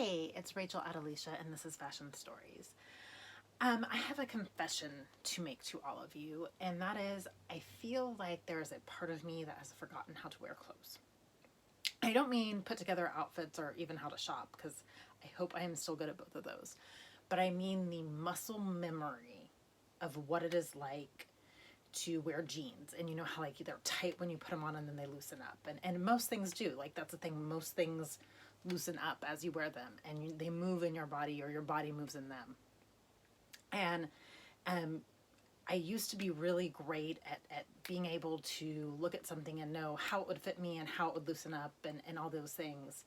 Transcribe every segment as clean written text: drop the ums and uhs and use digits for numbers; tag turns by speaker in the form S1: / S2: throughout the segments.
S1: Hey, it's Rachel Adelicia, and this is Fashion Stories. I have a confession to make to all of you, and that is I feel like there is a part of me that has forgotten how to wear clothes. I don't mean put together outfits or even how to shop, because I hope I am still good at both of those. But I mean the muscle memory of what it is like to wear jeans. And you know how like they're tight when you put them on and then they loosen up. And most things do. Like that's the thing. Most things loosen up as you wear them and they move in your body or your body moves in them. And um, I used to be really great at being able to look at something and know how it would fit me and how it would loosen up and all those things.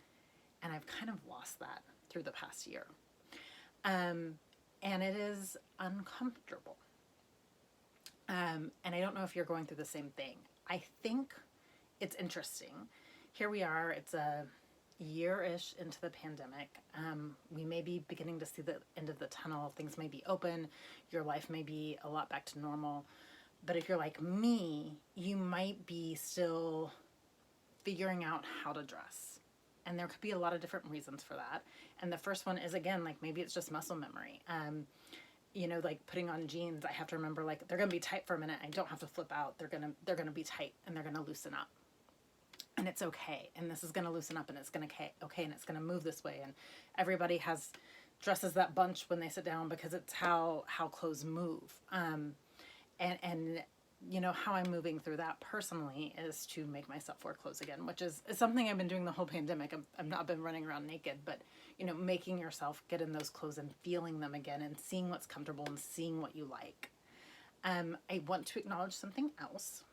S1: And I've kind of lost that through the past year. Um, and it is uncomfortable. And I don't know if you're going through the same thing. I think it's interesting. Here we are, it's a year-ish into the pandemic. We may be beginning to see the end of the tunnel. Things may be open. Your life may be a lot back to normal. But if you're like me, you might be still figuring out how to dress. And there could be a lot of different reasons for that. And the first one is, again, like maybe it's just muscle memory. You know, like putting on jeans, I have to remember like they're gonna be tight for a minute. I don't have to flip out. They're gonna be tight and they're gonna loosen up. And it's okay. And this is gonna loosen up and it's gonna okay and it's gonna move this way. And everybody has dresses that bunch when they sit down because it's how clothes move. And you know how I'm moving through that personally is to make myself wear clothes again, which is something I've been doing the whole pandemic. I've not been running around naked, but you know, making yourself get in those clothes and feeling them again and seeing what's comfortable and seeing what you like. I want to acknowledge something else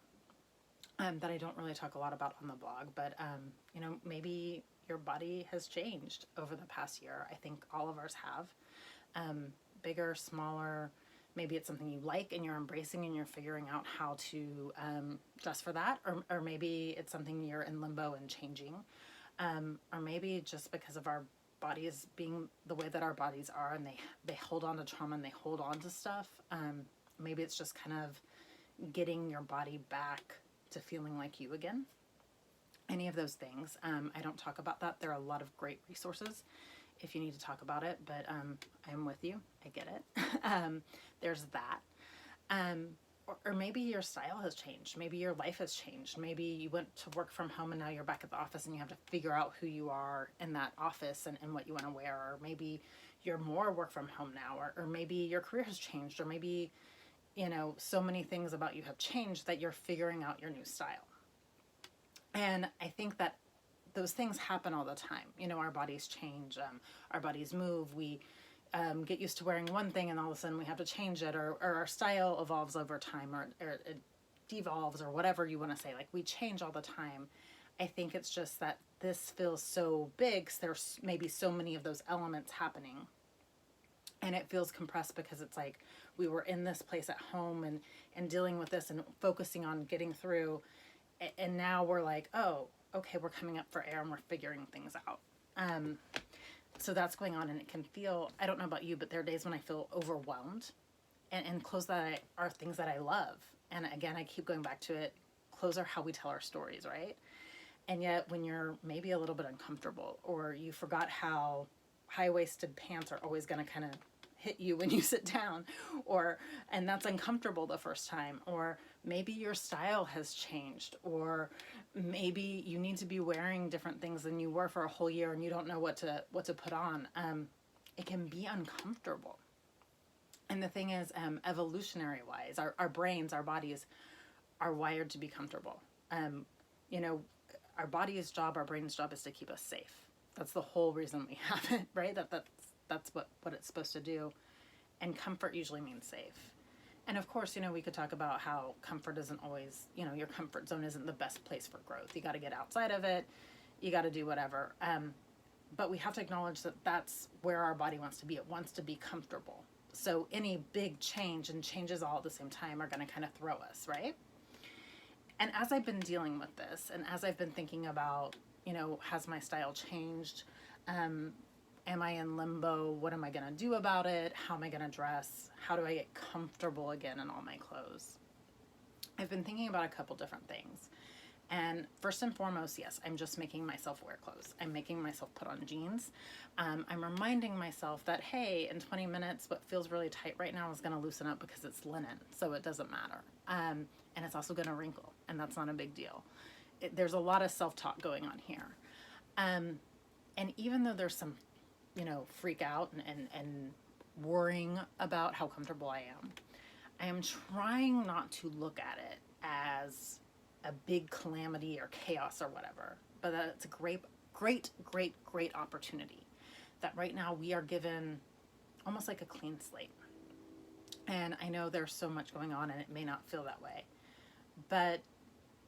S1: that I don't really talk a lot about on the blog, but you know, maybe your body has changed over the past year. I think all of ours have. Bigger, smaller. Maybe it's something you like and you're embracing and you're figuring out how to dress for that. Or maybe it's something you're in limbo and changing. Or maybe just because of our bodies being the way that our bodies are and they hold on to trauma and they hold on to stuff. Maybe it's just kind of getting your body back to feeling like you again. Any of those things. I don't talk about that. There are a lot of great resources if you need to talk about it, but I'm with you. I get it. There's that. Or maybe your style has changed. Maybe your life has changed. Maybe you went to work from home and now you're back at the office and you have to figure out who you are in that office and what you want to wear. Or maybe you're more work from home now. Or maybe your career has changed. Or maybe, you know, so many things about you have changed that you're figuring out your new style. And I think that those things happen all the time. You know, our bodies change, our bodies move. We get used to wearing one thing and all of a sudden we have to change it, or our style evolves over time, or it devolves, or whatever you want to say. Like we change all the time. I think it's just that this feels so big. So there's maybe so many of those elements happening. And it feels compressed because it's like we were in this place at home and dealing with this and focusing on getting through. And now we're like, oh, okay, we're coming up for air and we're figuring things out. So that's going on, and it can feel, I don't know about you, but there are days when I feel overwhelmed, and clothes that are things that I love. And again, I keep going back to it. Clothes are how we tell our stories, right? And yet when you're maybe a little bit uncomfortable, or you forgot how high-waisted pants are always going to kind of hit you when you sit down, and that's uncomfortable the first time, or maybe your style has changed, or maybe you need to be wearing different things than you were for a whole year and you don't know what to put on. It can be uncomfortable. And the thing is, evolutionary wise, our brains, our bodies are wired to be comfortable. You know, our body's job, our brain's job is to keep us safe. That's the whole reason we have it, right? That's what it's supposed to do. And comfort usually means safe. And of course, you know, we could talk about how comfort isn't always, you know, your comfort zone isn't the best place for growth. You got to get outside of it. You got to do whatever. But we have to acknowledge that that's where our body wants to be. It wants to be comfortable. So any big change and changes all at the same time are going to kind of throw us, right? And as I've been dealing with this, and as I've been thinking about, you know, has my style changed? Am I in limbo? What am I going to do about it? How am I going to dress? How do I get comfortable again in all my clothes? I've been thinking about a couple different things. And first and foremost, yes, I'm just making myself wear clothes. I'm making myself put on jeans. I'm reminding myself that, hey, in 20 minutes, what feels really tight right now is going to loosen up because it's linen, so it doesn't matter. And it's also going to wrinkle, and that's not a big deal. There's a lot of self-talk going on here. And even though there's some, freak out and worrying about how comfortable I am trying not to look at it as a big calamity or chaos or whatever, but that it's a great opportunity. That right now we are given almost like a clean slate. And I know there's so much going on and it may not feel that way, but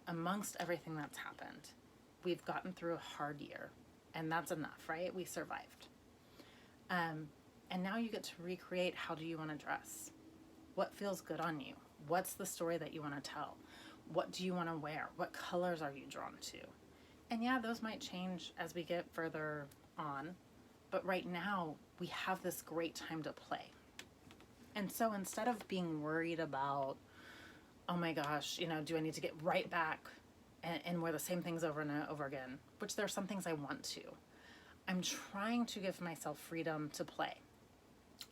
S1: amongst everything that's happened, we've gotten through a hard year, and that's enough, right? We survived. And now you get to recreate, how do you want to dress? What feels good on you? What's the story that you want to tell? What do you want to wear? What colors are you drawn to? And yeah, those might change as we get further on, but right now we have this great time to play. And so instead of being worried about, oh my gosh, do I need to get right back and wear the same things over and over again, which there are some things I want to, I'm trying to give myself freedom to play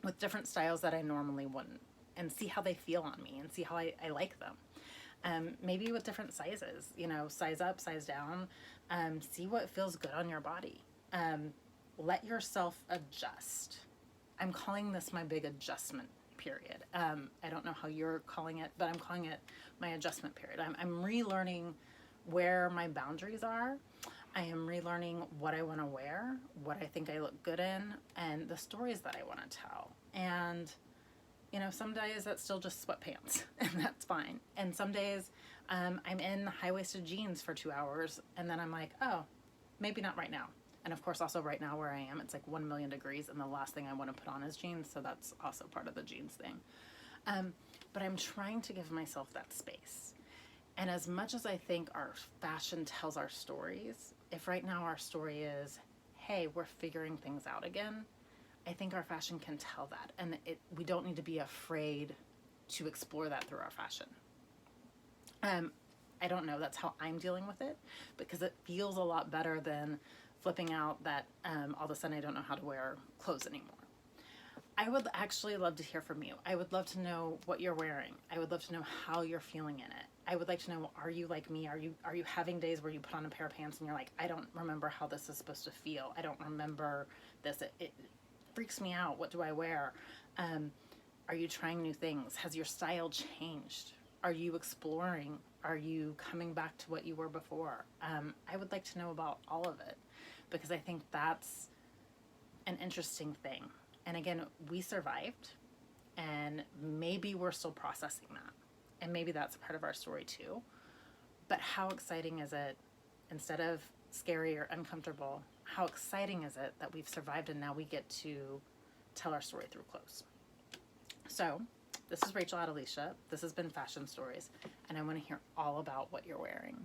S1: with different styles that I normally wouldn't, and see how they feel on me and see how I like them. Maybe with different sizes, size up, size down, see what feels good on your body. Let yourself adjust. I'm calling this my big adjustment period. I don't know how you're calling it, but I'm calling it my adjustment period. I'm relearning where my boundaries are. I am relearning what I want to wear, what I think I look good in, and the stories that I want to tell. And some days that's still just sweatpants, and that's fine. And some days I'm in high-waisted jeans for 2 hours, and then I'm like, oh, maybe not right now. And of course, also right now where I am, it's like 1 million degrees, and the last thing I want to put on is jeans, so that's also part of the jeans thing. But I'm trying to give myself that space. And as much as I think our fashion tells our stories, if right now our story is, hey, we're figuring things out again, I think our fashion can tell that. And we don't need to be afraid to explore that through our fashion. I don't know, that's how I'm dealing with it, because it feels a lot better than flipping out that all of a sudden I don't know how to wear clothes anymore. I would actually love to hear from you. I would love to know what you're wearing. I would love to know how you're feeling in it. I would like to know, are you like me? Are you having days where you put on a pair of pants and you're like, I don't remember how this is supposed to feel. I don't remember this. It freaks me out. What do I wear? Are you trying new things? Has your style changed? Are you exploring? Are you coming back to what you were before? I would like to know about all of it, because I think that's an interesting thing. And again, we survived, and maybe we're still processing that. And maybe that's part of our story too. But how exciting is it, instead of scary or uncomfortable, how exciting is it that we've survived and now we get to tell our story through clothes? So this is Rachel Adelicia. This has been Fashion Stories, and I want to hear all about what you're wearing.